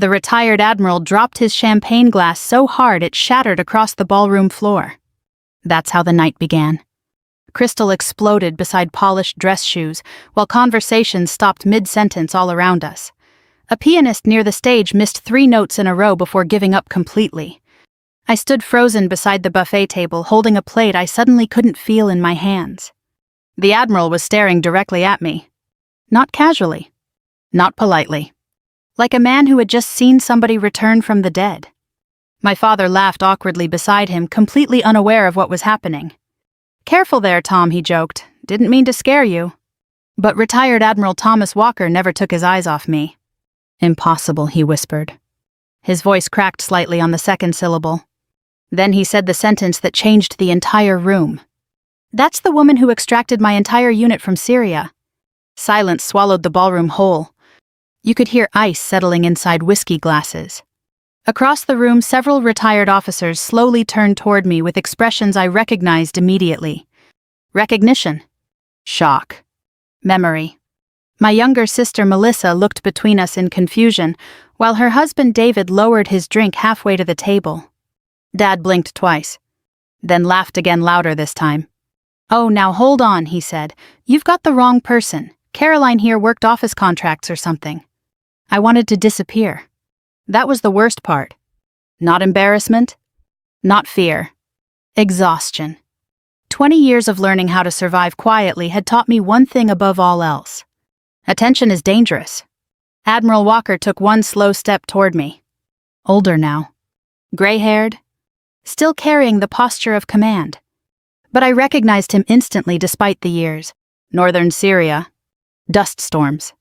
The retired Admiral dropped his champagne glass so hard it shattered across the ballroom floor. That's how the night began. Crystal exploded beside polished dress shoes, while conversation stopped mid-sentence all around us. A pianist near the stage missed 3 notes in a row before giving up completely. I stood frozen beside the buffet table, holding a plate I suddenly couldn't feel in my hands. The Admiral was staring directly at me. Not casually. Not politely. Like a man who had just seen somebody return from the dead. My father laughed awkwardly beside him, completely unaware of what was happening. "Careful there, Tom," he joked. "Didn't mean to scare you." But retired Admiral Thomas Walker never took his eyes off me. "Impossible," he whispered. His voice cracked slightly on the second syllable. Then he said the sentence that changed the entire room. "That's the woman who extracted my entire unit from Syria." Silence swallowed the ballroom whole. You could hear ice settling inside whiskey glasses. Across the room, several retired officers slowly turned toward me with expressions I recognized immediately. Recognition. Shock. Memory. My younger sister Melissa looked between us in confusion, while her husband David lowered his drink halfway to the table. Dad blinked twice, then laughed again, louder this time. "Oh, now hold on," he said. "You've got the wrong person. Caroline here worked office contracts or something." I wanted to disappear. That was the worst part. Not embarrassment. Not fear. Exhaustion. 20 years of learning how to survive quietly had taught me one thing above all else. Attention is dangerous. Admiral Walker took one slow step toward me. Older now. Gray-haired. Still carrying the posture of command. But I recognized him instantly despite the years. Northern Syria. Dust storms.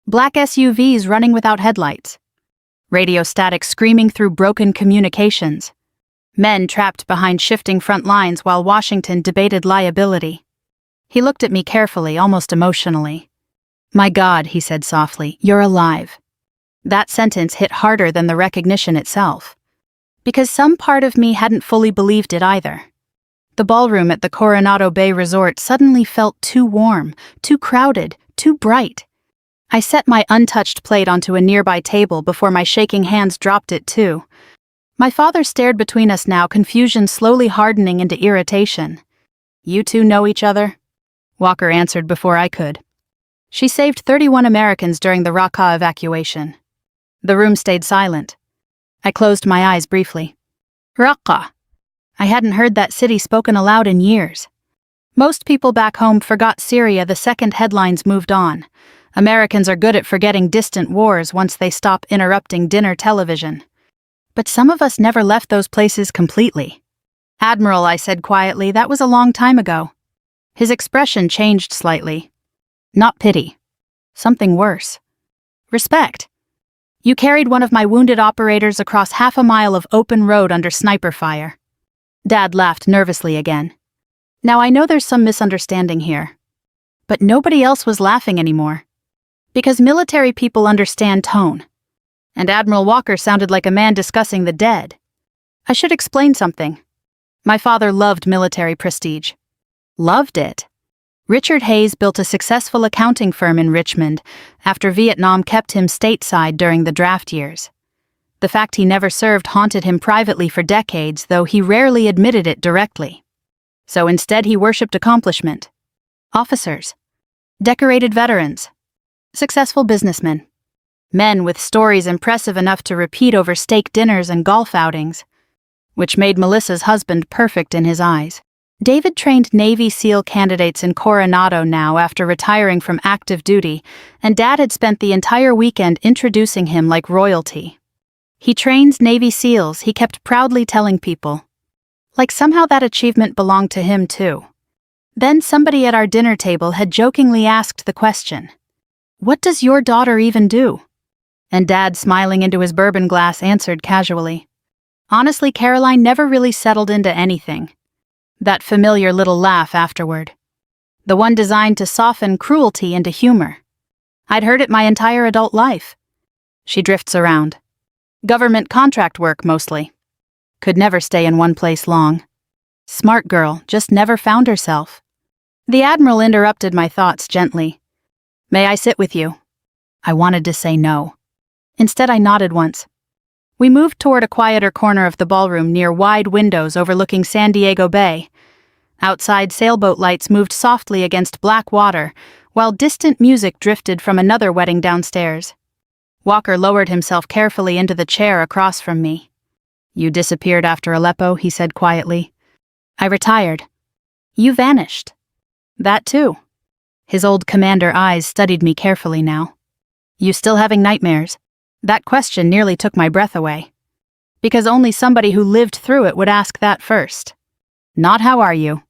Black SUVs running without headlights. Radio static screaming through broken communications. Men trapped behind shifting front lines while Washington debated liability. He looked at me carefully, almost emotionally. "My God," he said softly, "you're alive." That sentence hit harder than the recognition itself. Because some part of me hadn't fully believed it either. The ballroom at the Coronado Bay Resort suddenly felt too warm, too crowded, too bright. I set my untouched plate onto a nearby table before my shaking hands dropped it too. My father stared between us now, confusion slowly hardening into irritation. "You two know each other?" Walker answered before I could. "She saved 31 Americans during the Raqqa evacuation." The room stayed silent. I closed my eyes briefly. Raqqa. I hadn't heard that city spoken aloud in years. Most people back home forgot Syria the second headlines moved on. Americans are good at forgetting distant wars once they stop interrupting dinner television. But some of us never left those places completely. "Admiral," I said quietly, "that was a long time ago." His expression changed slightly. Not pity. Something worse. Respect. "You carried one of my wounded operators across half a mile of open road under sniper fire." Dad laughed nervously again. Now I know there's some misunderstanding here. But nobody else was laughing anymore. Because military people understand tone. And Admiral Walker sounded like a man discussing the dead. I should explain something. My father loved military prestige. Loved it. Richard Hayes built a successful accounting firm in Richmond after Vietnam kept him stateside during the draft years. The fact he never served haunted him privately for decades, though he rarely admitted it directly. So instead he worshipped accomplishment. Officers. Decorated veterans. Successful businessmen. Men with stories impressive enough to repeat over steak dinners and golf outings. Which made Melissa's husband perfect in his eyes. David trained Navy SEAL candidates in Coronado now after retiring from active duty, and Dad had spent the entire weekend introducing him like royalty. He trains Navy SEALs, he kept proudly telling people. Like somehow that achievement belonged to him too. Then somebody at our dinner table had jokingly asked the question, "What does your daughter even do?" And Dad, smiling into his bourbon glass, answered casually, "Honestly, Caroline never really settled into anything." That familiar little laugh afterward. The one designed to soften cruelty into humor. I'd heard it my entire adult life. She drifts around. Government contract work, mostly. Could never stay in one place long. Smart girl, just never found herself. The Admiral interrupted my thoughts gently. "May I sit with you?" I wanted to say no. Instead, I nodded once. We moved toward a quieter corner of the ballroom near wide windows overlooking San Diego Bay. Outside, sailboat lights moved softly against black water, while distant music drifted from another wedding downstairs. Walker lowered himself carefully into the chair across from me. "You disappeared after Aleppo," he said quietly. I retired. "You vanished." "That too." His old commander eyes studied me carefully now. "You still having nightmares?" That question nearly took my breath away. Because only somebody who lived through it would ask that first. Not "how are you?"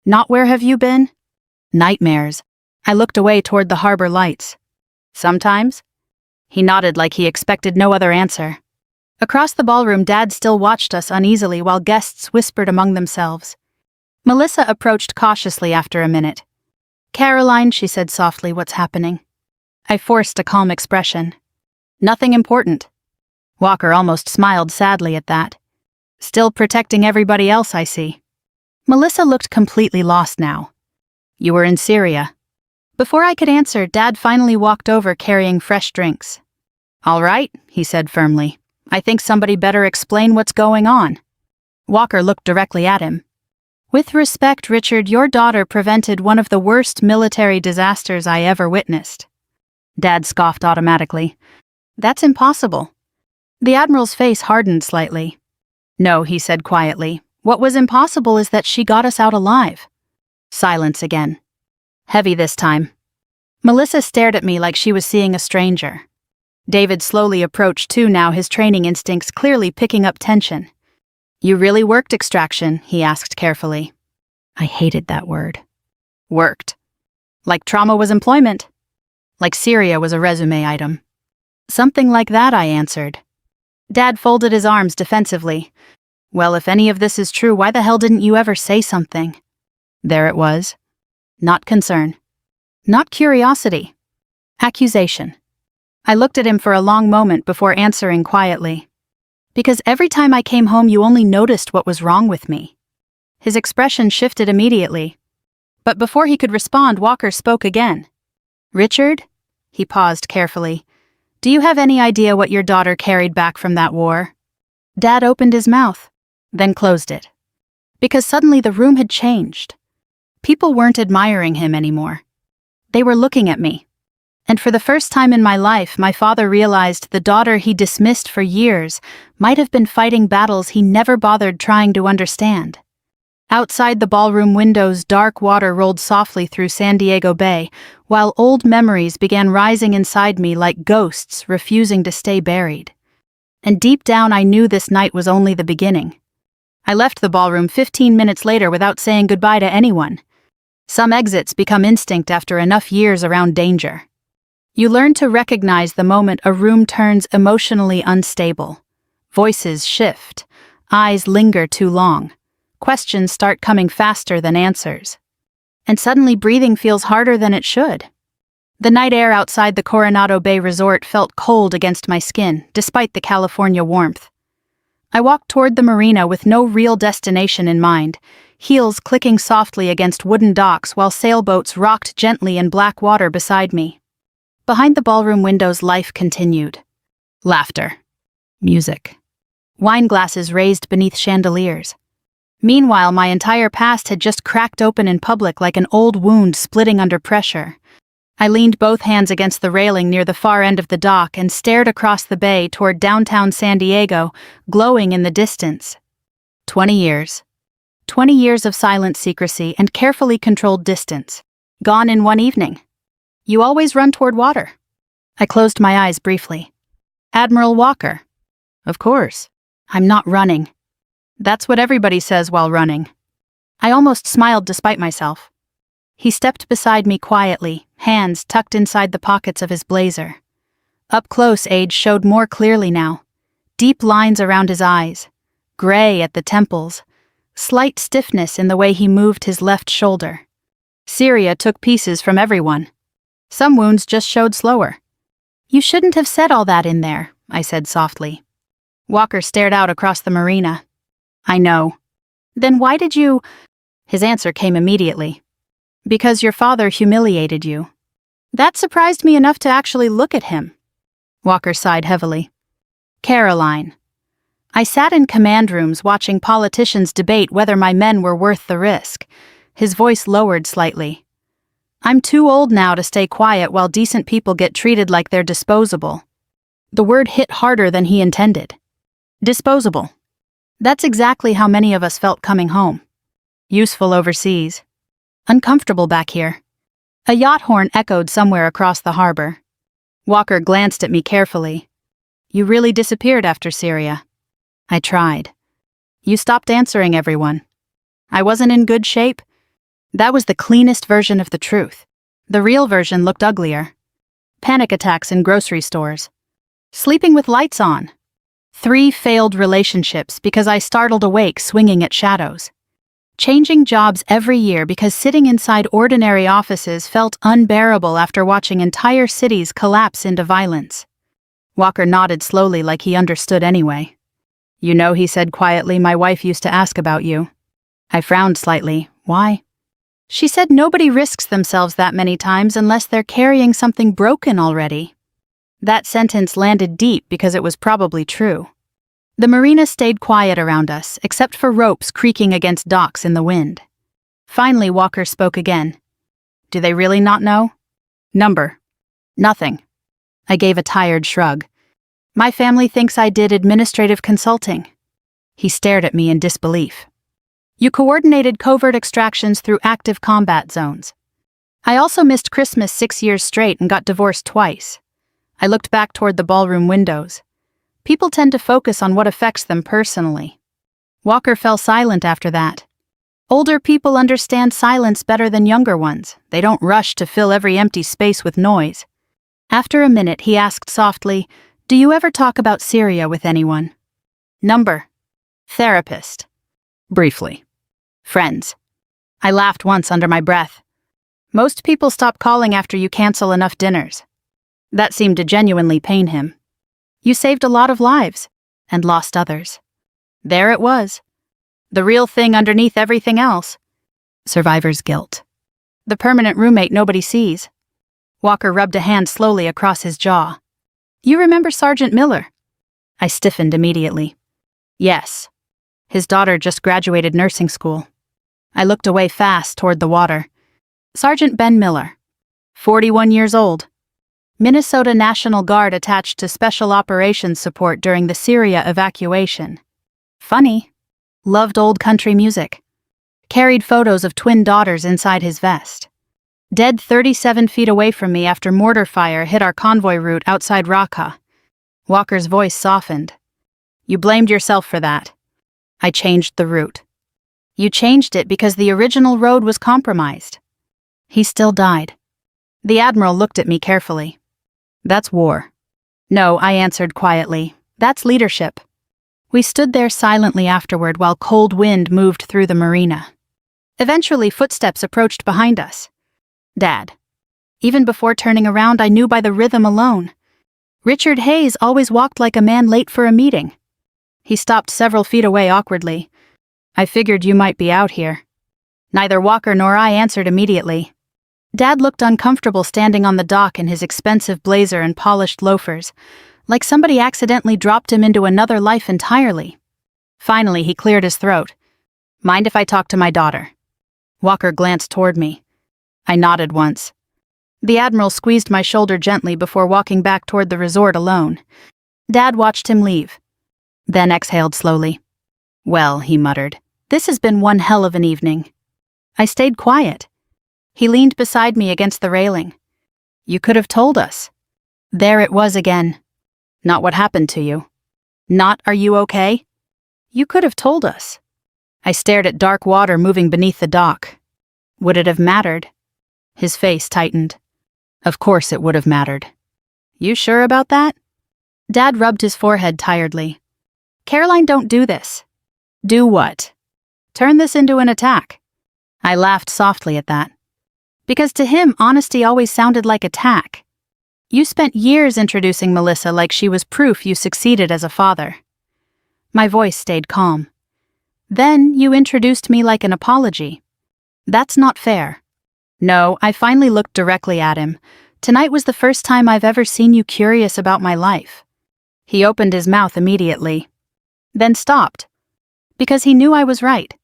Not "where have you been?" Nightmares. I looked away toward the harbor lights. "Sometimes?" He nodded like he expected no other answer. Across the ballroom, Dad still watched us uneasily while guests whispered among themselves. Melissa approached cautiously after a minute. "Caroline," she said softly, "what's happening?" I forced a calm expression. "Nothing important." Walker almost smiled sadly at that. "Still protecting everybody else, I see." Melissa looked completely lost now. "You were in Syria." Before I could answer, Dad finally walked over carrying fresh drinks. "All right," he said firmly. "I think somebody better explain what's going on." Walker looked directly at him. "With respect, Richard, your daughter prevented one of the worst military disasters I ever witnessed." Dad scoffed automatically. "That's impossible." The Admiral's face hardened slightly. "No," he said quietly. "What was impossible is that she got us out alive." Silence again. Heavy this time. Melissa stared at me like she was seeing a stranger. David slowly approached too now, his training instincts clearly picking up tension. "You really worked extraction?" he asked carefully. I hated that word. Worked. Like trauma was employment. Like Syria was a resume item. "Something like that," I answered. Dad folded his arms defensively. "Well, if any of this is true, why the hell didn't you ever say something?" There it was. Not concern. Not curiosity. Accusation. I looked at him for a long moment before answering quietly. "Because every time I came home you only noticed what was wrong with me." His expression shifted immediately. But before he could respond, Walker spoke again. "Richard?" He paused carefully. "Do you have any idea what your daughter carried back from that war?" Dad opened his mouth, then closed it. Because suddenly the room had changed. People weren't admiring him anymore. They were looking at me. And for the first time in my life, my father realized the daughter he dismissed for years might have been fighting battles he never bothered trying to understand. Outside the ballroom windows, dark water rolled softly through San Diego Bay, while old memories began rising inside me like ghosts refusing to stay buried. And deep down I knew this night was only the beginning. I left the ballroom 15 minutes later without saying goodbye to anyone. Some exits become instinct after enough years around danger. You learn to recognize the moment a room turns emotionally unstable. Voices shift, eyes linger too long. Questions start coming faster than answers. And suddenly breathing feels harder than it should. The night air outside the Coronado Bay Resort felt cold against my skin, despite the California warmth. I walked toward the marina with no real destination in mind, heels clicking softly against wooden docks while sailboats rocked gently in black water beside me. Behind the ballroom windows, life continued. Laughter. Music. Wine glasses raised beneath chandeliers. Meanwhile, my entire past had just cracked open in public like an old wound splitting under pressure. I leaned both hands against the railing near the far end of the dock and stared across the bay toward downtown San Diego, glowing in the distance. 20 years. 20 years of silent secrecy and carefully controlled distance. Gone in one evening. You always run toward water. I closed my eyes briefly. Admiral Walker. Of course. I'm not running. That's what everybody says while running. I almost smiled despite myself. He stepped beside me quietly, hands tucked inside the pockets of his blazer. Up close, age showed more clearly now. Deep lines around his eyes, gray at the temples, slight stiffness in the way he moved his left shoulder. Syria took pieces from everyone. Some wounds just showed slower. You shouldn't have said all that in there, I said softly. Walker stared out across the marina. I know. Then why did you... His answer came immediately. Because your father humiliated you. That surprised me enough to actually look at him. Walker sighed heavily. Caroline. I sat in command rooms watching politicians debate whether my men were worth the risk. His voice lowered slightly. I'm too old now to stay quiet while decent people get treated like they're disposable. The word hit harder than he intended. Disposable. That's exactly how many of us felt coming home. Useful overseas. Uncomfortable back here. A yacht horn echoed somewhere across the harbor. Walker glanced at me carefully. You really disappeared after Syria. I tried. You stopped answering everyone. I wasn't in good shape. That was the cleanest version of the truth. The real version looked uglier. Panic attacks in grocery stores. Sleeping with lights on. 3 failed relationships because I startled awake swinging at shadows. Changing jobs every year because sitting inside ordinary offices felt unbearable after watching entire cities collapse into violence. Walker nodded slowly like he understood anyway. You know, he said quietly, my wife used to ask about you. I frowned slightly. Why? She said nobody risks themselves that many times unless they're carrying something broken already. That sentence landed deep because it was probably true. The marina stayed quiet around us, except for ropes creaking against docks in the wind. Finally, Walker spoke again. Do they really not know? Number. Nothing. I gave a tired shrug. My family thinks I did administrative consulting. He stared at me in disbelief. You coordinated covert extractions through active combat zones. I also missed Christmas 6 years straight and got divorced twice. I looked back toward the ballroom windows. People tend to focus on what affects them personally. Walker fell silent after that. Older people understand silence better than younger ones. They don't rush to fill every empty space with noise. After a minute, he asked softly, Do you ever talk about Syria with anyone? Number. Therapist. Briefly. Friends. I laughed once under my breath. Most people stop calling after you cancel enough dinners. That seemed to genuinely pain him. You saved a lot of lives, and lost others. There it was. The real thing underneath everything else. Survivor's guilt. The permanent roommate nobody sees. Walker rubbed a hand slowly across his jaw. You remember Sergeant Miller? I stiffened immediately. Yes. His daughter just graduated nursing school. I looked away fast toward the water. Sergeant Ben Miller. 41 years old. Minnesota National Guard attached to Special Operations support during the Syria evacuation. Funny. Loved old country music. Carried photos of twin daughters inside his vest. Dead 37 feet away from me after mortar fire hit our convoy route outside Raqqa. Walker's voice softened. You blamed yourself for that. I changed the route. You changed it because the original road was compromised. He still died. The Admiral looked at me carefully. That's war. No, I answered quietly. That's leadership. We stood there silently afterward while cold wind moved through the marina. Eventually, footsteps approached behind us. Dad. Even before turning around, I knew by the rhythm alone. Richard Hayes always walked like a man late for a meeting. He stopped several feet away awkwardly. I figured you might be out here. Neither Walker nor I answered immediately. Dad looked uncomfortable standing on the dock in his expensive blazer and polished loafers, like somebody accidentally dropped him into another life entirely. Finally, he cleared his throat. Mind if I talk to my daughter? Walker glanced toward me. I nodded once. The Admiral squeezed my shoulder gently before walking back toward the resort alone. Dad watched him leave. Then exhaled slowly. Well, he muttered, this has been one hell of an evening. I stayed quiet. He leaned beside me against the railing. You could have told us. There it was again. Not what happened to you. Not, are you okay? You could have told us. I stared at dark water moving beneath the dock. Would it have mattered? His face tightened. Of course it would have mattered. You sure about that? Dad rubbed his forehead tiredly. Caroline, don't do this. Do what? Turn this into an attack. I laughed softly at that. Because to him, honesty always sounded like attack. You spent years introducing Melissa like she was proof you succeeded as a father. My voice stayed calm. Then you introduced me like an apology. That's not fair. No, I finally looked directly at him, Tonight was the first time I've ever seen you curious about my life." He opened his mouth immediately, then stopped, because he knew I was right.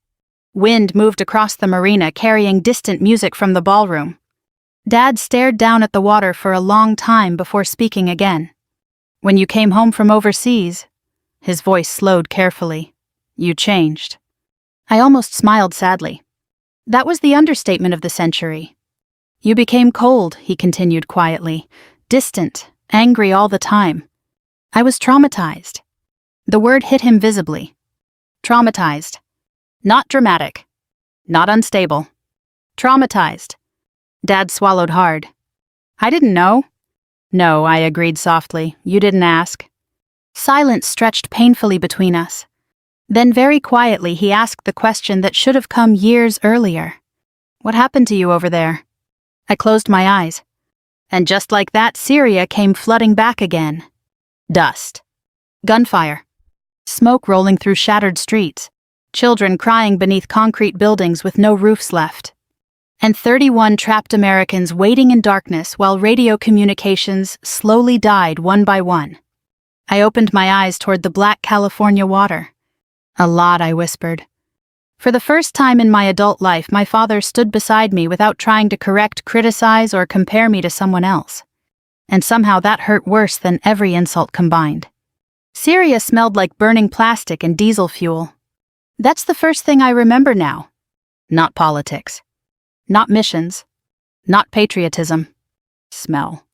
Wind moved across the marina carrying distant music from the ballroom. Dad stared down at the water for a long time before speaking again. "When you came home from overseas," his voice slowed carefully, "you changed." I almost smiled sadly. That was the understatement of the century. "You became cold," he continued quietly, "distant, angry all the time. I was traumatized." The word hit him visibly. Traumatized. Not dramatic. Not unstable. Traumatized. Dad swallowed hard. "I didn't know." "No," I agreed softly. "You didn't ask." Silence stretched painfully between us. Then very quietly he asked the question that should have come years earlier. "What happened to you over there?" I closed my eyes. And just like that, Syria came flooding back again. Dust. Gunfire. Smoke rolling through shattered streets. Children crying beneath concrete buildings with no roofs left. And 31 trapped Americans waiting in darkness while radio communications slowly died one by one. I opened my eyes toward the black California water. "A lot," I whispered. For the first time in my adult life, my father stood beside me without trying to correct, criticize, or compare me to someone else. And somehow that hurt worse than every insult combined. Syria smelled like burning plastic and diesel fuel. That's the first thing I remember now. Not politics. Not missions. Not patriotism. Smell.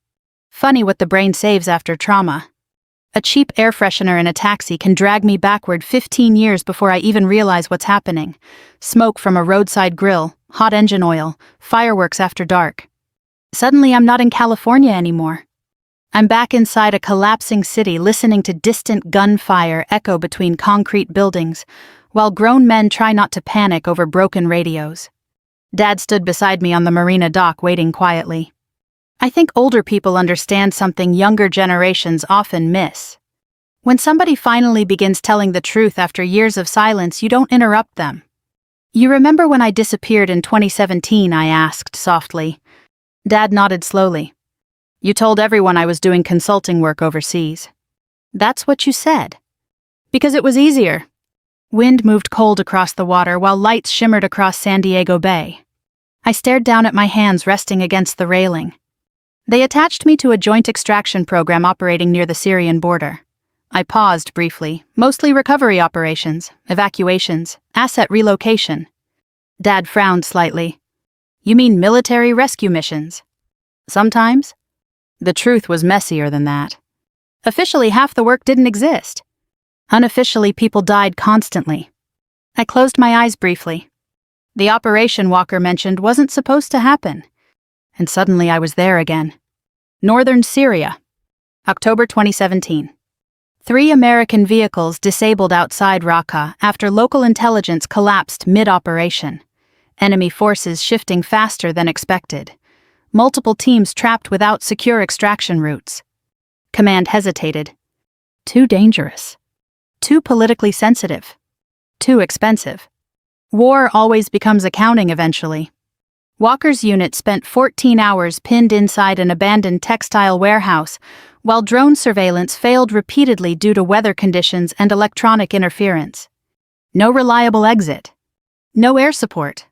Funny what the brain saves after trauma. A cheap air freshener in a taxi can drag me backward 15 years before I even realize what's happening. Smoke from a roadside grill, hot engine oil, fireworks after dark. Suddenly I'm not in California anymore. I'm back inside a collapsing city listening to distant gunfire echo between concrete buildings, while grown men try not to panic over broken radios. Dad stood beside me on the marina dock waiting quietly. I think older people understand something younger generations often miss. When somebody finally begins telling the truth after years of silence, you don't interrupt them. "You remember when I disappeared in 2017, I asked softly. Dad nodded slowly. "You told everyone I was doing consulting work overseas." "That's what you said." "Because it was easier." Wind moved cold across the water while lights shimmered across San Diego Bay. I stared down at my hands resting against the railing. They attached me to a joint extraction program operating near the Syrian border. I paused briefly, mostly recovery operations, evacuations, asset relocation. Dad frowned slightly. "You mean military rescue missions?" "Sometimes." The truth was messier than that. Officially, half the work didn't exist. Unofficially, people died constantly. I closed my eyes briefly. The operation Walker mentioned wasn't supposed to happen. And suddenly I was there again. Northern Syria. October 2017. 3 American vehicles disabled outside Raqqa after local intelligence collapsed mid-operation. Enemy forces shifting faster than expected. Multiple teams trapped without secure extraction routes. Command hesitated. Too dangerous. Too politically sensitive. Too expensive. War always becomes accounting eventually. Walker's unit spent 14 hours pinned inside an abandoned textile warehouse, while drone surveillance failed repeatedly due to weather conditions and electronic interference. No reliable exit. No air support.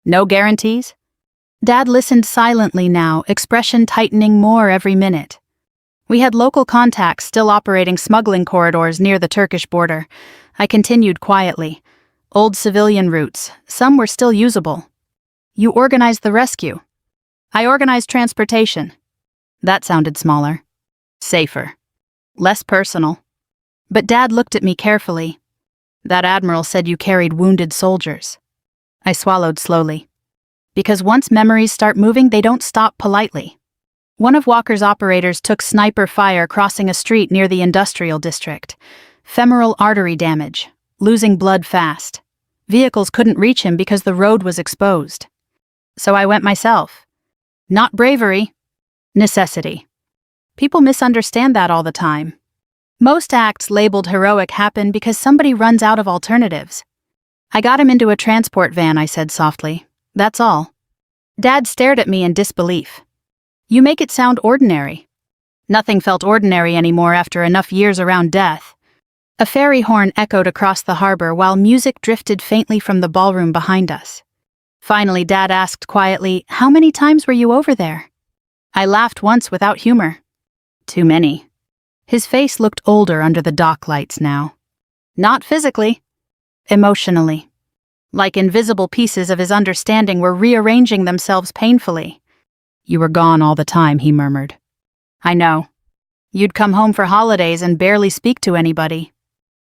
No guarantees. Dad listened silently now, expression tightening more every minute. We had local contacts still operating smuggling corridors near the Turkish border. I continued quietly. Old civilian routes, some were still usable. "You organized the rescue." "I organized transportation." That sounded smaller. Safer. Less personal. But Dad looked at me carefully. "That Admiral said you carried wounded soldiers." I swallowed slowly. Because once memories start moving, they don't stop politely. One of Walker's operators took sniper fire crossing a street near the industrial district. Femoral artery damage. Losing blood fast. Vehicles couldn't reach him because the road was exposed. So I went myself. Not bravery. Necessity. People misunderstand that all the time. Most acts labeled heroic happen because somebody runs out of alternatives. "I got him into a transport van," I said softly. "That's all." Dad stared at me in disbelief. You make it sound ordinary. Nothing felt ordinary anymore after enough years around death. A ferry horn echoed across the harbor while music drifted faintly from the ballroom behind us. Finally, Dad asked quietly, "How many times were you over there?" I laughed once without humor. Too many. His face looked older under the dock lights now. Not physically. Emotionally. Like invisible pieces of his understanding were rearranging themselves painfully. "You were gone all the time," he murmured. "I know. You'd come home for holidays and barely speak to anybody."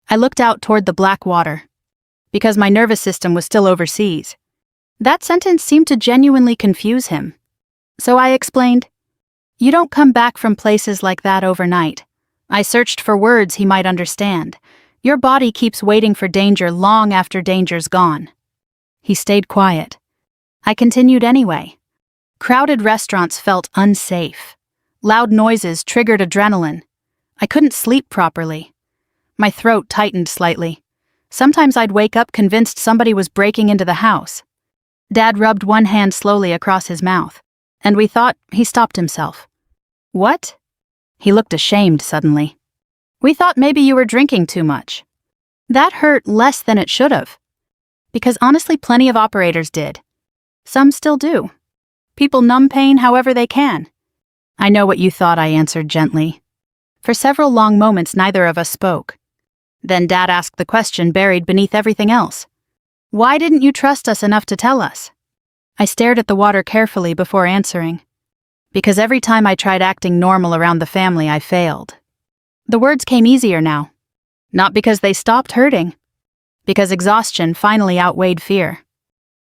I looked out toward the black water. Because my nervous system was still overseas. That sentence seemed to genuinely confuse him. So I explained, "You don't come back from places like that overnight." I searched for words he might understand. "Your body keeps waiting for danger long after danger's gone." He stayed quiet. I continued anyway. Crowded restaurants felt unsafe. Loud noises triggered adrenaline. I couldn't sleep properly. My throat tightened slightly. Sometimes I'd wake up convinced somebody was breaking into the house. Dad rubbed one hand slowly across his mouth, and we thought he stopped himself. "What?" He looked ashamed suddenly. "We thought maybe you were drinking too much." That hurt less than it should have. Because honestly, plenty of operators did. Some still do. People numb pain however they can. "I know what you thought," I answered gently. For several long moments, neither of us spoke. Then Dad asked the question buried beneath everything else. "Why didn't you trust us enough to tell us?" I stared at the water carefully before answering. Because every time I tried acting normal around the family, I failed. The words came easier now. Not because they stopped hurting. Because exhaustion finally outweighed fear.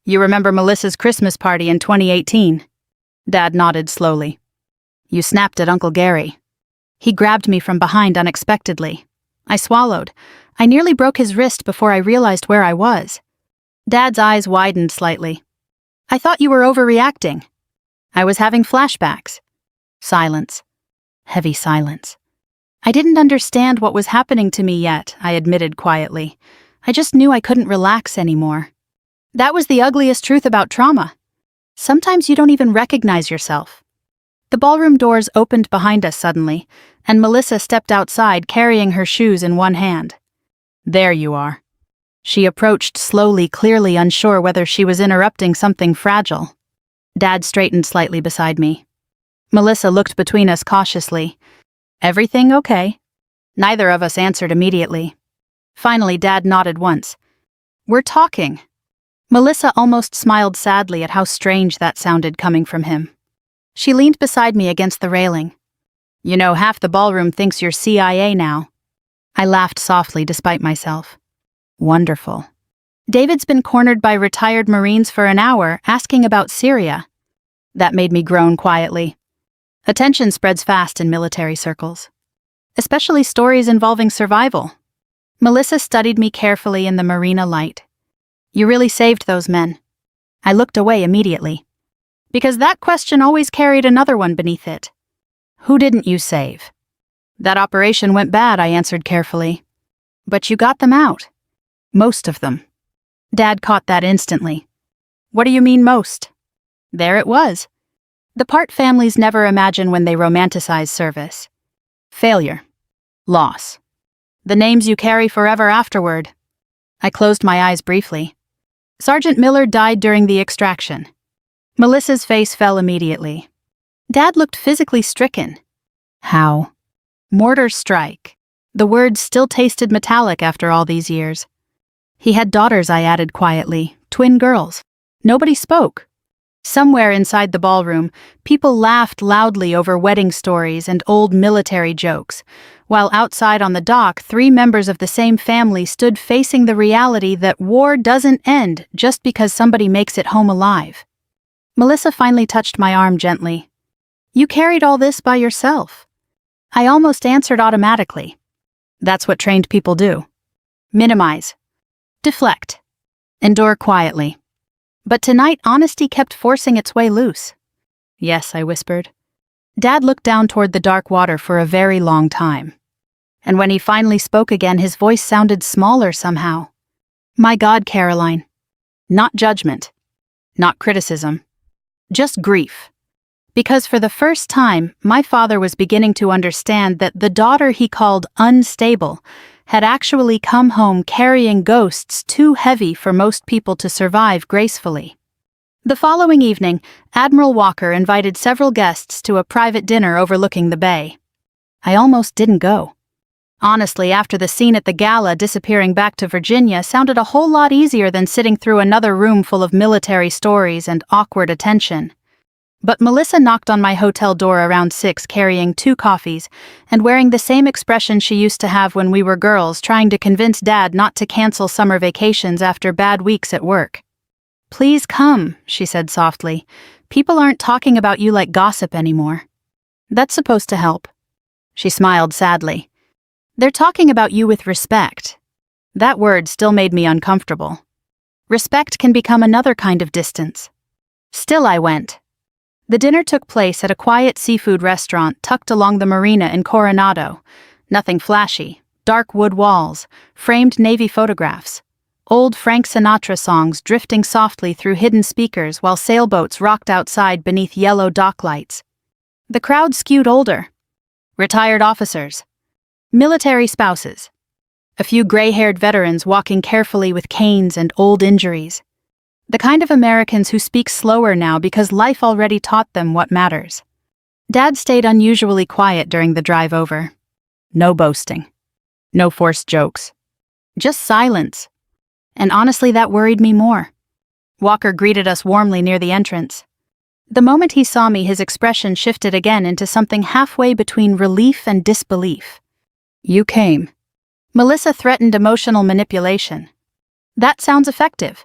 "You remember Melissa's Christmas party in 2018? Dad nodded slowly. "You snapped at Uncle Gary." He grabbed me from behind unexpectedly. I swallowed. I nearly broke his wrist before I realized where I was. Dad's eyes widened slightly. "I thought you were overreacting." "I was having flashbacks." Silence. Heavy silence. I didn't understand what was happening to me yet, I admitted quietly. I just knew I couldn't relax anymore. That was the ugliest truth about trauma. Sometimes you don't even recognize yourself. The ballroom doors opened behind us suddenly, and Melissa stepped outside carrying her shoes in one hand. "There you are." She approached slowly, clearly unsure whether she was interrupting something fragile. Dad straightened slightly beside me. Melissa looked between us cautiously. "Everything okay?" Neither of us answered immediately. Finally, Dad nodded once. "We're talking." Melissa almost smiled sadly at how strange that sounded coming from him. She leaned beside me against the railing. "You know, half the ballroom thinks you're CIA now." I laughed softly despite myself. "Wonderful." "David's been cornered by retired Marines for an hour asking about Syria." That made me groan quietly. Attention spreads fast in military circles. Especially stories involving survival. Melissa studied me carefully in the marina light. "You really saved those men." I looked away immediately. Because that question always carried another one beneath it. "Who didn't you save?" "That operation went bad," I answered carefully. "But you got them out." "Most of them." Dad caught that instantly. "What do you mean most?" There it was. The part families never imagine when they romanticize service. Failure. Loss. The names you carry forever afterward. I closed my eyes briefly. Sergeant Miller died during the extraction. Melissa's face fell immediately. Dad looked physically stricken. "How?" "Mortar strike." The words still tasted metallic after all these years. "He had daughters," I added quietly. "Twin girls." Nobody spoke. Somewhere inside the ballroom, people laughed loudly over wedding stories and old military jokes, while outside on the dock, 3 members of the same family stood facing the reality that war doesn't end just because somebody makes it home alive. Melissa finally touched my arm gently. "You carried all this by yourself." I almost answered automatically. That's what trained people do. Minimize. Deflect. Endure quietly. But tonight, honesty kept forcing its way loose. "Yes," I whispered. Dad looked down toward the dark water for a very long time. And when he finally spoke again, his voice sounded smaller somehow. "My God, Caroline. Not judgment. Not criticism. Just grief. Because for the first time, my father was beginning to understand that the daughter he called unstable had actually come home carrying ghosts too heavy for most people to survive gracefully. The following evening, Admiral Walker invited several guests to a private dinner overlooking the bay. I almost didn't go. Honestly, after the scene at the gala, disappearing back to Virginia sounded a whole lot easier than sitting through another room full of military stories and awkward attention. But Melissa knocked on my hotel door around 6 carrying 2 coffees and wearing the same expression she used to have when we were girls, trying to convince Dad not to cancel summer vacations after bad weeks at work. "Please come," she said softly. "People aren't talking about you like gossip anymore." "That's supposed to help." She smiled sadly. "They're talking about you with respect." That word still made me uncomfortable. Respect can become another kind of distance. Still, I went. The dinner took place at a quiet seafood restaurant tucked along the marina in Coronado. Nothing flashy. Dark wood walls, framed Navy photographs, old Frank Sinatra songs drifting softly through hidden speakers while sailboats rocked outside beneath yellow dock lights. The crowd skewed older. Retired officers. Military spouses. A few gray-haired veterans walking carefully with canes and old injuries. The kind of Americans who speak slower now because life already taught them what matters. Dad stayed unusually quiet during the drive over. No boasting. No forced jokes. Just silence. And honestly, that worried me more. Walker greeted us warmly near the entrance. The moment he saw me, his expression shifted again into something halfway between relief and disbelief. "You came." Melissa threatened emotional manipulation. That sounds effective.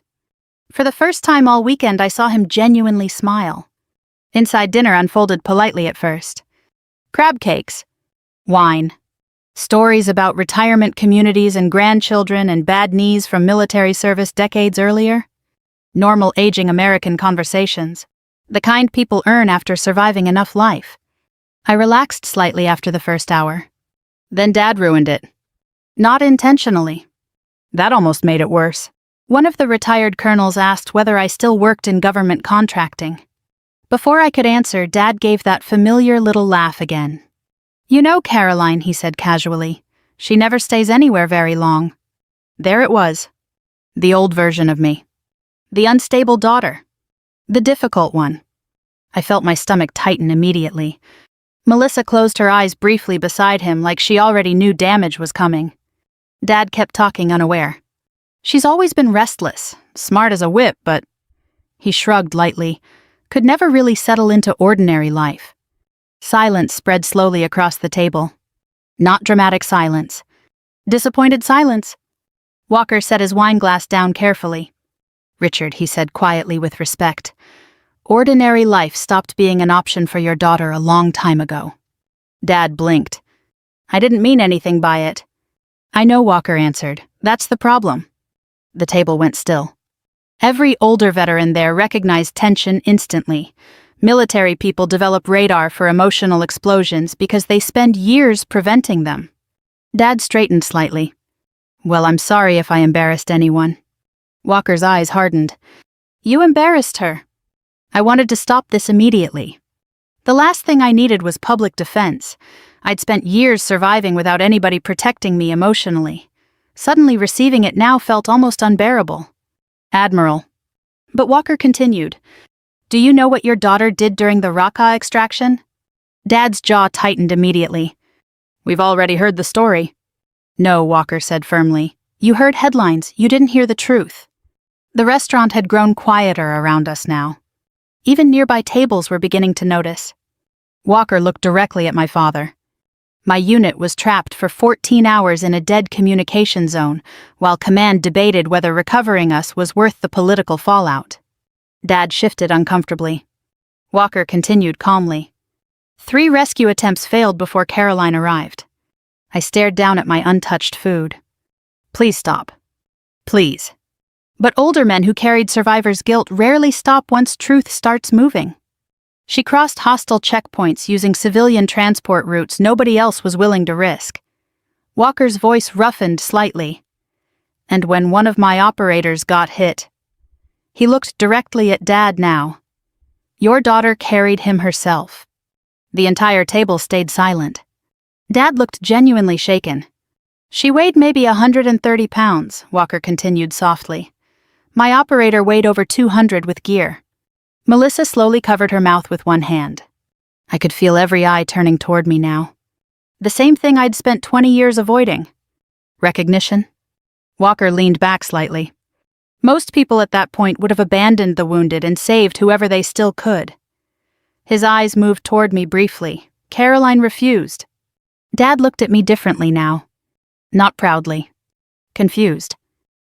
For the first time all weekend, I saw him genuinely smile. Inside dinner unfolded politely at first. Crab cakes. Wine. Stories about retirement communities and grandchildren and bad knees from military service decades earlier. Normal aging American conversations. The kind people earn after surviving enough life. I relaxed slightly after the first hour. Then Dad ruined it. Not intentionally. That almost made it worse. One of the retired colonels asked whether I still worked in government contracting. Before I could answer, Dad gave that familiar little laugh again. "You know, Caroline," he said casually, "she never stays anywhere very long." There it was. The old version of me. The unstable daughter. The difficult one. I felt my stomach tighten immediately. Melissa closed her eyes briefly beside him like she already knew damage was coming. Dad kept talking unaware. "She's always been restless, smart as a whip, but..." He shrugged lightly. "Could never really settle into ordinary life." Silence spread slowly across the table. Not dramatic silence. Disappointed silence. Walker set his wine glass down carefully. "Richard," he said quietly with respect, "ordinary life stopped being an option for your daughter a long time ago." Dad blinked. "I didn't mean anything by it." "I know," Walker answered. "That's the problem." The table went still. Every older veteran there recognized tension instantly. Military people develop radar for emotional explosions because they spend years preventing them. Dad straightened slightly. "Well, I'm sorry if I embarrassed anyone." Walker's eyes hardened. "You embarrassed her. I wanted to stop this immediately. The last thing I needed was public defense. I'd spent years surviving without anybody protecting me emotionally. Suddenly receiving it now felt almost unbearable. Admiral." But Walker continued. "Do you know what your daughter did during the Raqqa extraction?" Dad's jaw tightened immediately. "We've already heard the story." "No," Walker said firmly. "You heard headlines, you didn't hear the truth." The restaurant had grown quieter around us now. Even nearby tables were beginning to notice. Walker looked directly at my father. My unit was trapped for 14 hours in a dead communication zone, while command debated whether recovering us was worth the political fallout. Dad shifted uncomfortably. Walker continued calmly. 3 rescue attempts failed before Caroline arrived. I stared down at my untouched food. "Please stop. Please." But older men who carried survivor's guilt rarely stop once truth starts moving. She crossed hostile checkpoints using civilian transport routes nobody else was willing to risk. Walker's voice roughened slightly. "And when one of my operators got hit..." He looked directly at Dad now. Your daughter carried him herself." The entire table stayed silent. Dad looked genuinely shaken. "She weighed maybe 130 pounds, Walker continued softly. "My operator weighed over 200 with gear." Melissa slowly covered her mouth with one hand. I could feel every eye turning toward me now. The same thing I'd spent 20 years avoiding. Recognition? Walker leaned back slightly. Most people at that point would have abandoned the wounded and saved whoever they still could. His eyes moved toward me briefly. Caroline refused. Dad looked at me differently now. Not proudly. Confused.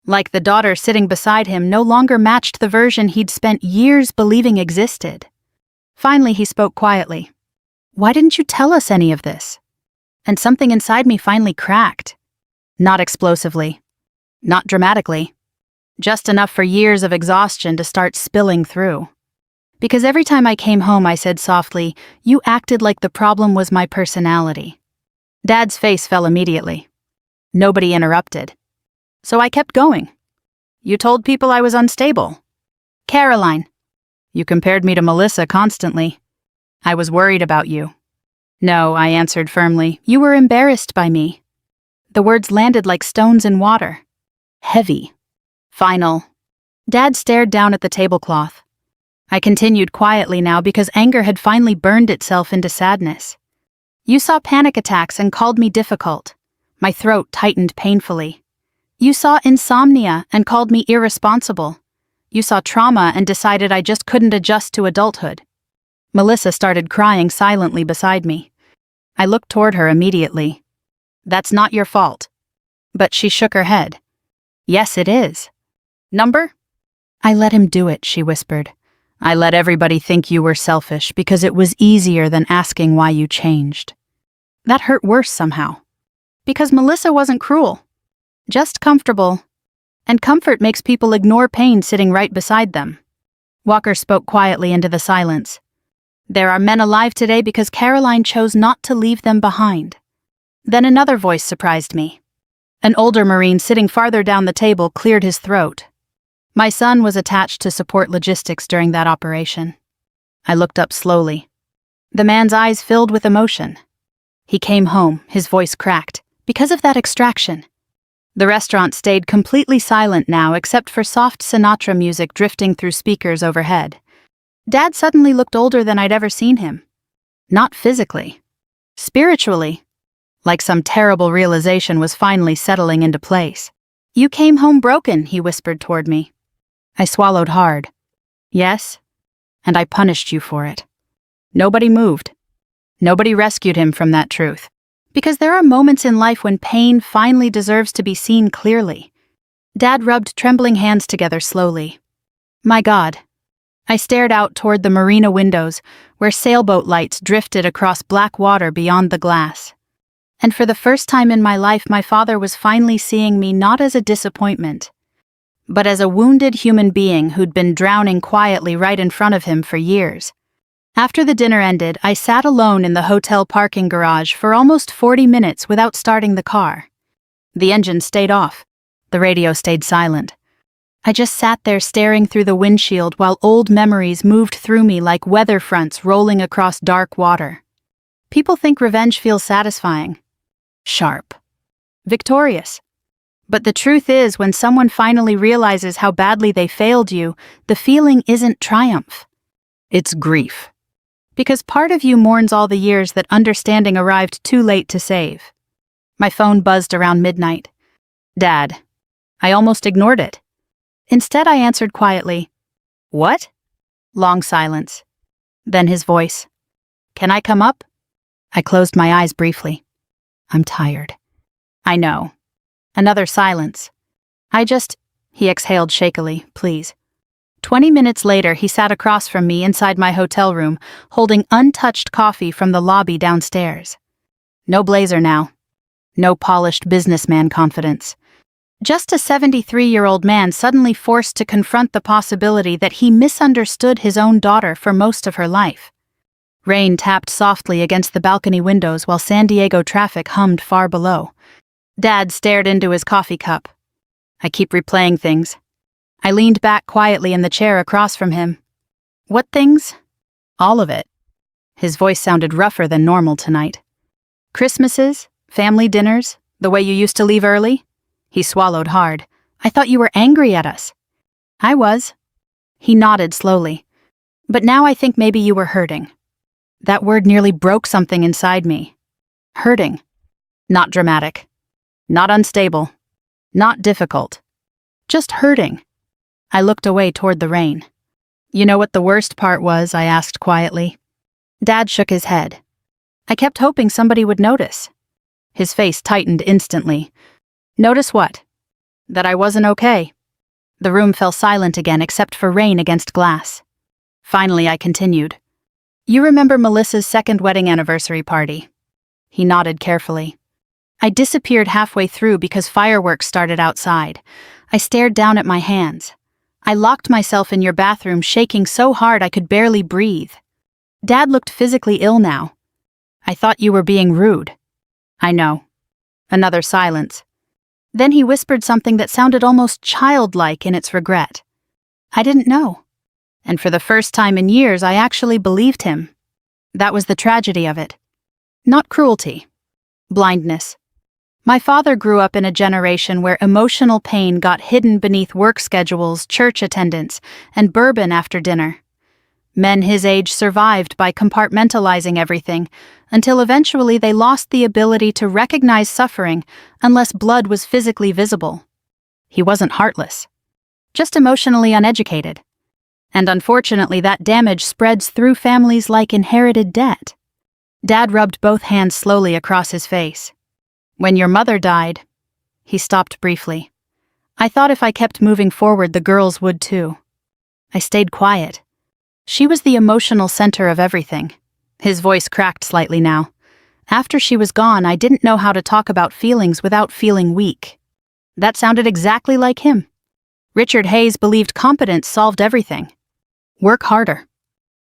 Like the daughter sitting beside him no longer matched the version he'd spent years believing existed. Finally, he spoke quietly. "Why didn't you tell us any of this?" And something inside me finally cracked. Not explosively. Not dramatically. Just enough for years of exhaustion to start spilling through. Because every time I came home, I said softly, "You acted like the problem was my personality." Dad's face fell immediately. Nobody interrupted. So I kept going. "You told people I was unstable." "Caroline." "You compared me to Melissa constantly." "I was worried about you." "No," I answered firmly. "You were embarrassed by me." The words landed like stones in water. Heavy. Final. Dad stared down at the tablecloth. I continued quietly now because anger had finally burned itself into sadness. "You saw panic attacks and called me difficult." My throat tightened painfully. "You saw insomnia and called me irresponsible. You saw trauma and decided I just couldn't adjust to adulthood." Melissa started crying silently beside me. I looked toward her immediately. "That's not your fault." But she shook her head. "Yes, it is." "Number?" "I let him do it," she whispered. "I let everybody think you were selfish because it was easier than asking why you changed." That hurt worse somehow. Because Melissa wasn't cruel. Just comfortable. And comfort makes people ignore pain sitting right beside them. Walker spoke quietly into the silence. "There are men alive today because Caroline chose not to leave them behind." Then another voice surprised me. An older Marine sitting farther down the table cleared his throat. My son was attached to support logistics during that operation. I looked up slowly. The man's eyes filled with emotion. He came home, his voice cracked, because of that extraction. The restaurant stayed completely silent now except for soft Sinatra music drifting through speakers overhead. Dad suddenly looked older than I'd ever seen him. Not physically. Spiritually. Like some terrible realization was finally settling into place. "You came home broken," he whispered toward me. I swallowed hard. "Yes, and I punished you for it." Nobody moved. Nobody rescued him from that truth. Because there are moments in life when pain finally deserves to be seen clearly. Dad rubbed trembling hands together slowly. "My God." I stared out toward the marina windows, where sailboat lights drifted across black water beyond the glass. And for the first time in my life, my father was finally seeing me not as a disappointment, but as a wounded human being who'd been drowning quietly right in front of him for years. After the dinner ended, I sat alone in the hotel parking garage for almost 40 minutes without starting the car. The engine stayed off. The radio stayed silent. I just sat there staring through the windshield while old memories moved through me like weather fronts rolling across dark water. People think revenge feels satisfying. Sharp. Victorious. But the truth is, when someone finally realizes how badly they failed you, the feeling isn't triumph. It's grief. Because part of you mourns all the years that understanding arrived too late to save. My phone buzzed around midnight. "Dad." I almost ignored it. Instead, I answered quietly, "What?" Long silence. Then his voice. "Can I come up?" I closed my eyes briefly. "I'm tired." "I know." Another silence. He exhaled shakily, "Please." 20 minutes later, he sat across from me inside my hotel room, holding untouched coffee from the lobby downstairs. No blazer now. No polished businessman confidence. Just a 73-year-old man suddenly forced to confront the possibility that he misunderstood his own daughter for most of her life. Rain tapped softly against the balcony windows while San Diego traffic hummed far below. Dad stared into his coffee cup. I keep replaying things. I leaned back quietly in the chair across from him. "What things?" All of it. His voice sounded rougher than normal tonight. Christmases? Family dinners? The way you used to leave early? He swallowed hard. I thought you were angry at us. I was. He nodded slowly. But now I think maybe you were hurting. That word nearly broke something inside me. Hurting. Not dramatic. Not unstable. Not difficult. Just hurting. I looked away toward the rain. You know what the worst part was? I asked quietly. Dad shook his head. I kept hoping somebody would notice. His face tightened instantly. Notice what? That I wasn't okay. The room fell silent again except for rain against glass. Finally, I continued. You remember Melissa's second wedding anniversary party? He nodded carefully. I disappeared halfway through because fireworks started outside. I stared down at my hands. I locked myself in your bathroom, shaking so hard I could barely breathe. Dad looked physically ill now. I thought you were being rude. I know. Another silence. Then he whispered something that sounded almost childlike in its regret. I didn't know. And for the first time in years, I actually believed him. That was the tragedy of it. Not cruelty. Blindness. My father grew up in a generation where emotional pain got hidden beneath work schedules, church attendance, and bourbon after dinner. Men his age survived by compartmentalizing everything, until eventually they lost the ability to recognize suffering unless blood was physically visible. He wasn't heartless, just emotionally uneducated. And unfortunately, that damage spreads through families like inherited debt. Dad rubbed both hands slowly across his face. When your mother died, he stopped briefly. I thought if I kept moving forward, the girls would too. I stayed quiet. She was the emotional center of everything. His voice cracked slightly now. After she was gone, I didn't know how to talk about feelings without feeling weak. That sounded exactly like him. Richard Hayes believed competence solved everything. Work harder.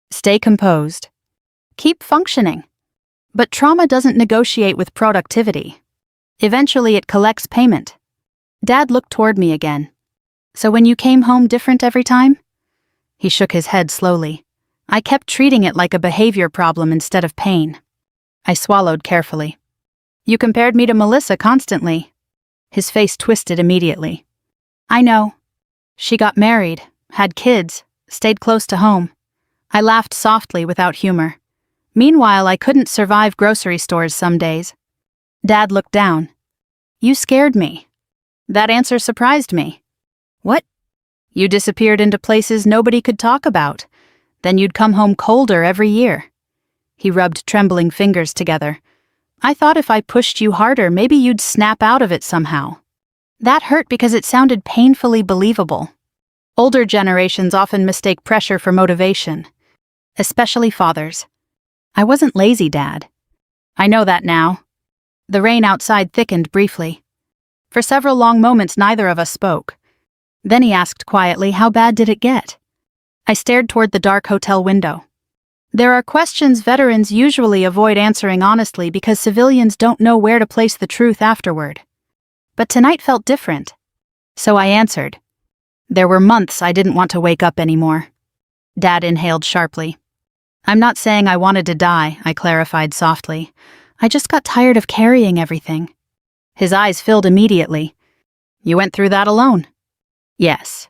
Stay composed. Keep functioning. But trauma doesn't negotiate with productivity. Eventually, it collects payment. Dad looked toward me again. So when you came home different every time? He shook his head slowly. I kept treating it like a behavior problem instead of pain. I swallowed carefully. You compared me to Melissa constantly. His face twisted immediately. I know. She got married, had kids, stayed close to home. I laughed softly without humor. Meanwhile, I couldn't survive grocery stores some days. Dad looked down. You scared me. That answer surprised me. What? You disappeared into places nobody could talk about. Then you'd come home colder every year. He rubbed trembling fingers together. I thought if I pushed you harder, maybe you'd snap out of it somehow. That hurt because it sounded painfully believable. Older generations often mistake pressure for motivation, especially fathers. I wasn't lazy, Dad. I know that now. The rain outside thickened briefly. For several long moments, neither of us spoke. Then he asked quietly, how bad did it get? I stared toward the dark hotel window. There are questions veterans usually avoid answering honestly because civilians don't know where to place the truth afterward. But tonight felt different. So I answered. There were months I didn't want to wake up anymore. Dad inhaled sharply. I'm not saying I wanted to die, I clarified softly. I just got tired of carrying everything. His eyes filled immediately. You went through that alone? Yes.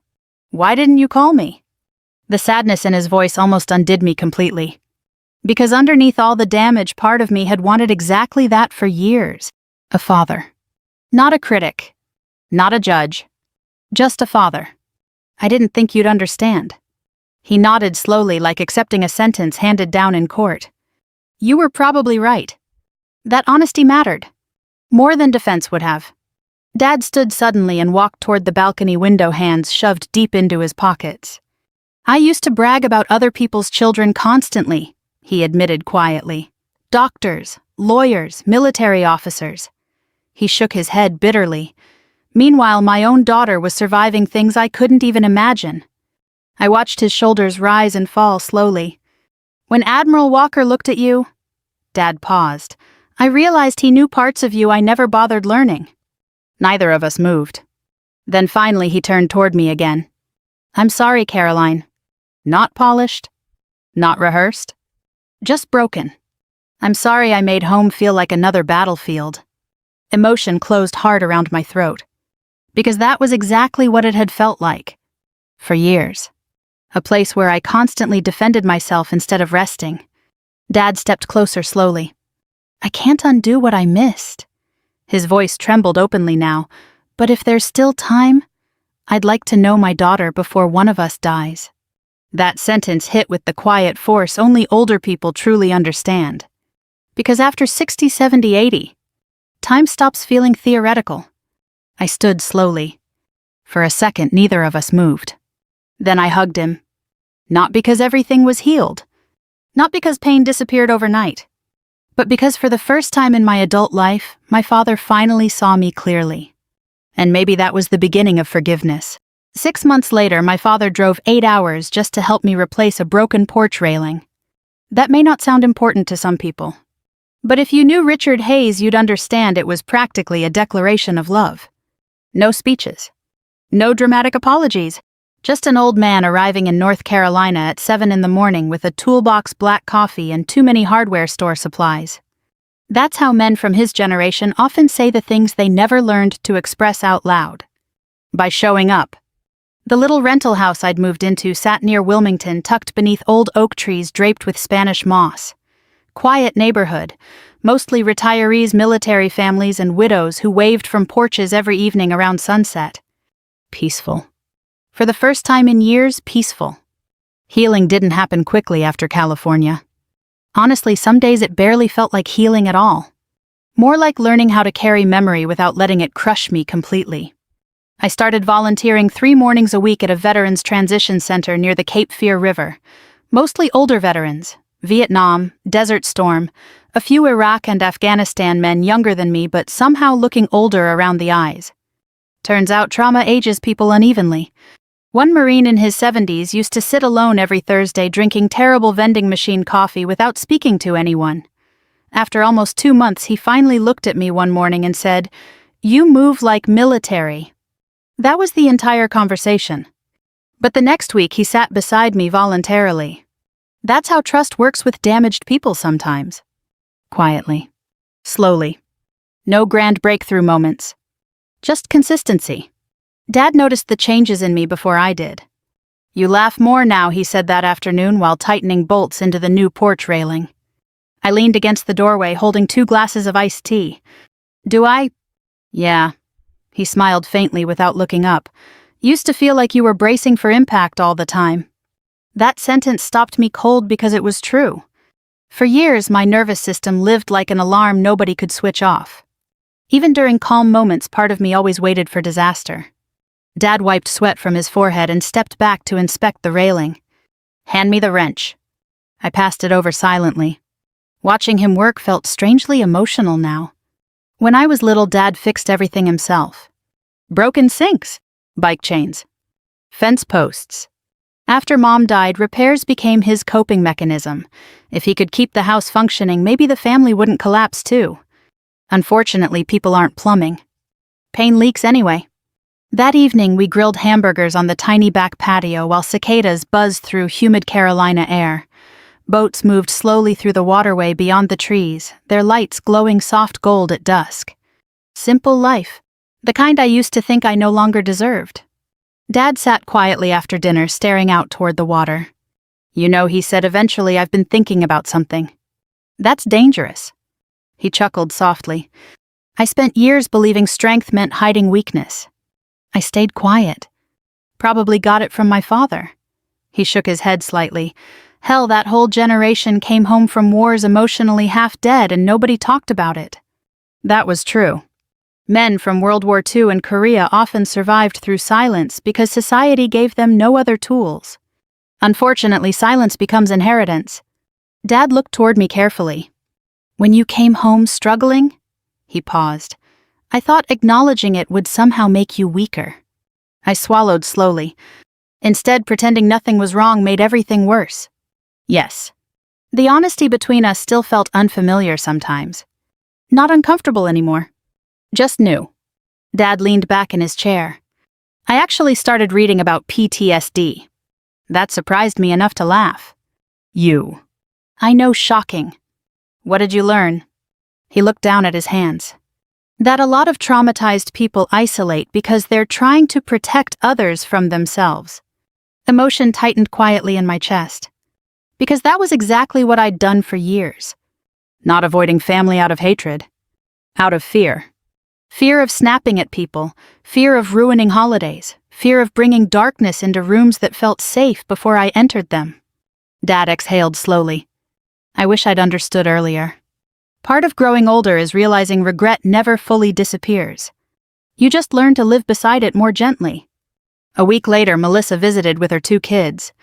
Why didn't you call me? The sadness in his voice almost undid me completely. Because underneath all the damage, part of me had wanted exactly that for years. A father. Not a critic. Not a judge. Just a father. I didn't think you'd understand. He nodded slowly, like accepting a sentence handed down in court. You were probably right. That honesty mattered. More than defense would have. Dad stood suddenly and walked toward the balcony window, hands shoved deep into his pockets. I used to brag about other people's children constantly, he admitted quietly. Doctors, lawyers, military officers. He shook his head bitterly. Meanwhile, my own daughter was surviving things I couldn't even imagine. I watched his shoulders rise and fall slowly. When Admiral Walker looked at you, Dad paused. I realized he knew parts of you I never bothered learning. Neither of us moved. Then finally he turned toward me again. I'm sorry, Caroline. Not polished. Not rehearsed? Just broken. I'm sorry I made home feel like another battlefield. Emotion closed hard around my throat. Because that was exactly what it had felt like. For years. A place where I constantly defended myself instead of resting. Dad stepped closer slowly. I can't undo what I missed. His voice trembled openly now, but if there's still time, I'd like to know my daughter before one of us dies. That sentence hit with the quiet force only older people truly understand. Because after 60, 70, 80, time stops feeling theoretical. I stood slowly. For a second, neither of us moved. Then I hugged him. Not because everything was healed. Not because pain disappeared overnight. But because for the first time in my adult life, my father finally saw me clearly. And maybe that was the beginning of forgiveness. 6 months later, my father drove 8 hours just to help me replace a broken porch railing. That may not sound important to some people. But if you knew Richard Hayes, you'd understand it was practically a declaration of love. No speeches. No dramatic apologies. Just an old man arriving in North Carolina at 7 in the morning with a toolbox black coffee and too many hardware store supplies. That's how men from his generation often say the things they never learned to express out loud. By showing up. The little rental house I'd moved into sat near Wilmington, tucked beneath old oak trees draped with Spanish moss. Quiet neighborhood, mostly retirees, military families, and widows who waved from porches every evening around sunset. Peaceful. For the first time in years, peaceful. Healing didn't happen quickly after California. Honestly, some days it barely felt like healing at all. More like learning how to carry memory without letting it crush me completely. I started volunteering 3 mornings a week at a veterans transition center near the Cape Fear River. Mostly older veterans. Vietnam, Desert Storm, a few Iraq and Afghanistan men younger than me but somehow looking older around the eyes. Turns out trauma ages people unevenly. One Marine in his 70s used to sit alone every Thursday drinking terrible vending machine coffee without speaking to anyone. After almost 2 months, he finally looked at me one morning and said, "You move like military." That was the entire conversation. But the next week he sat beside me voluntarily. That's how trust works with damaged people sometimes. Quietly. Slowly. No grand breakthrough moments. Just consistency. Dad noticed the changes in me before I did. "You laugh more now," he said that afternoon while tightening bolts into the new porch railing. I leaned against the doorway holding 2 glasses of iced tea. "Do I?" "Yeah." He smiled faintly without looking up. "Used to feel like you were bracing for impact all the time." That sentence stopped me cold because it was true. For years, my nervous system lived like an alarm nobody could switch off. Even during calm moments, part of me always waited for disaster. Dad wiped sweat from his forehead and stepped back to inspect the railing. "Hand me the wrench." I passed it over silently. Watching him work felt strangely emotional now. When I was little, Dad fixed everything himself. Broken sinks, bike chains, fence posts. After Mom died, repairs became his coping mechanism. If he could keep the house functioning, maybe the family wouldn't collapse too. Unfortunately, people aren't plumbing. Pain leaks anyway. That evening, we grilled hamburgers on the tiny back patio while cicadas buzzed through humid Carolina air. Boats moved slowly through the waterway beyond the trees, their lights glowing soft gold at dusk. Simple life. The kind I used to think I no longer deserved. Dad sat quietly after dinner, staring out toward the water. "You know," he said eventually, "I've been thinking about something. That's dangerous." He chuckled softly. "I spent years believing strength meant hiding weakness. I stayed quiet. Probably got it from my father." He shook his head slightly. "Hell, that whole generation came home from wars emotionally half dead and nobody talked about it." That was true. Men from World War II and Korea often survived through silence because society gave them no other tools. Unfortunately, silence becomes inheritance. Dad looked toward me carefully. "When you came home struggling?" He paused. "I thought acknowledging it would somehow make you weaker." I swallowed slowly. Instead, pretending nothing was wrong made everything worse. Yes. The honesty between us still felt unfamiliar sometimes. Not uncomfortable anymore. Just new. Dad leaned back in his chair. "I actually started reading about PTSD. That surprised me enough to laugh." You. I know, shocking. What did you learn? He looked down at his hands. That a lot of traumatized people isolate because they're trying to protect others from themselves. Emotion tightened quietly in my chest. Because that was exactly what I'd done for years. Not avoiding family out of hatred. Out of fear. Fear of snapping at people, fear of ruining holidays, fear of bringing darkness into rooms that felt safe before I entered them. Dad exhaled slowly. I wish I'd understood earlier. Part of growing older is realizing regret never fully disappears. You just learn to live beside it more gently. A week later, Melissa visited with her 2 kids.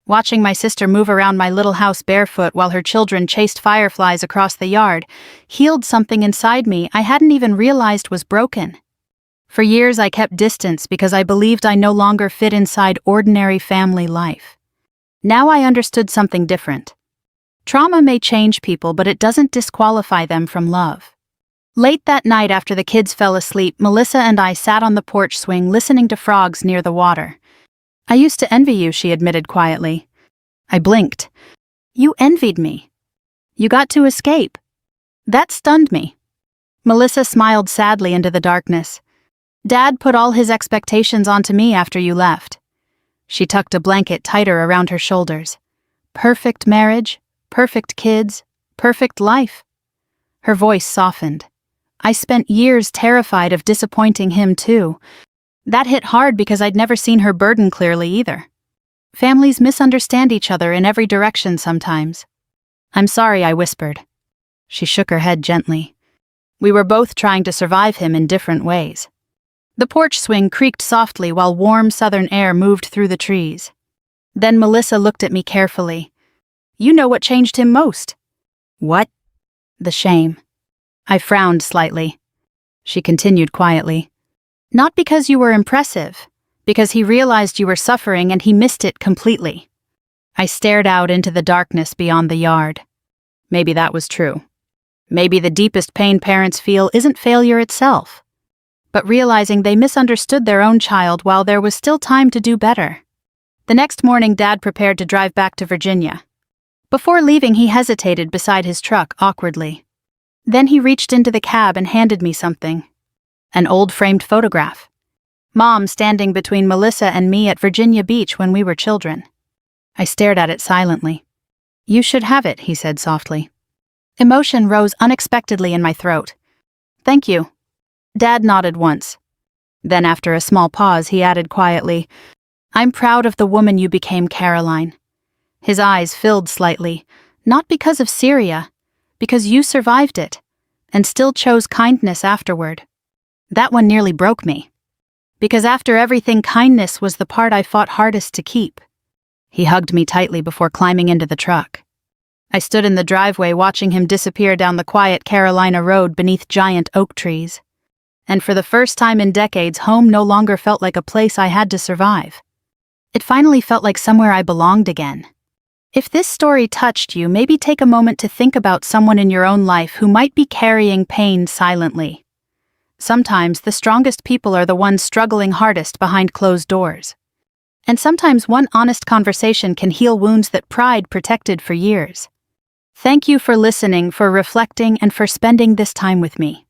Watching my sister move around my little house barefoot while her children chased fireflies across the yard healed something inside me I hadn't even realized was broken. For years I kept distance because I believed I no longer fit inside ordinary family life. Now I understood something different. Trauma may change people, but it doesn't disqualify them from love. Late that night after the kids fell asleep, Melissa and I sat on the porch swing listening to frogs near the water. I used to envy you, she admitted quietly. I blinked. You envied me. You got to escape. That stunned me. Melissa smiled sadly into the darkness. Dad put all his expectations onto me after you left. She tucked a blanket tighter around her shoulders. Perfect marriage, perfect kids, perfect life. Her voice softened. I spent years terrified of disappointing him too. That hit hard because I'd never seen her burden clearly either. Families misunderstand each other in every direction sometimes. I'm sorry, I whispered. She shook her head gently. We were both trying to survive him in different ways. The porch swing creaked softly while warm southern air moved through the trees. Then Melissa looked at me carefully. You know what changed him most. What? The shame. I frowned slightly. She continued quietly. Not because you were impressive, because he realized you were suffering and he missed it completely. I stared out into the darkness beyond the yard. Maybe that was true. Maybe the deepest pain parents feel isn't failure itself, but realizing they misunderstood their own child while there was still time to do better. The next morning, Dad prepared to drive back to Virginia. Before leaving, he hesitated beside his truck awkwardly. Then he reached into the cab and handed me something. An old framed photograph. Mom standing between Melissa and me at Virginia Beach when we were children. I stared at it silently. You should have it, he said softly. Emotion rose unexpectedly in my throat. Thank you. Dad nodded once. Then after a small pause, he added quietly, I'm proud of the woman you became, Caroline. His eyes filled slightly, not because of Syria, because you survived it, and still chose kindness afterward. That one nearly broke me. Because after everything, kindness was the part I fought hardest to keep. He hugged me tightly before climbing into the truck. I stood in the driveway watching him disappear down the quiet Carolina road beneath giant oak trees. And for the first time in decades, home no longer felt like a place I had to survive. It finally felt like somewhere I belonged again. If this story touched you, maybe take a moment to think about someone in your own life who might be carrying pain silently. Sometimes the strongest people are the ones struggling hardest behind closed doors. And sometimes one honest conversation can heal wounds that pride protected for years. Thank you for listening, for reflecting, and for spending this time with me.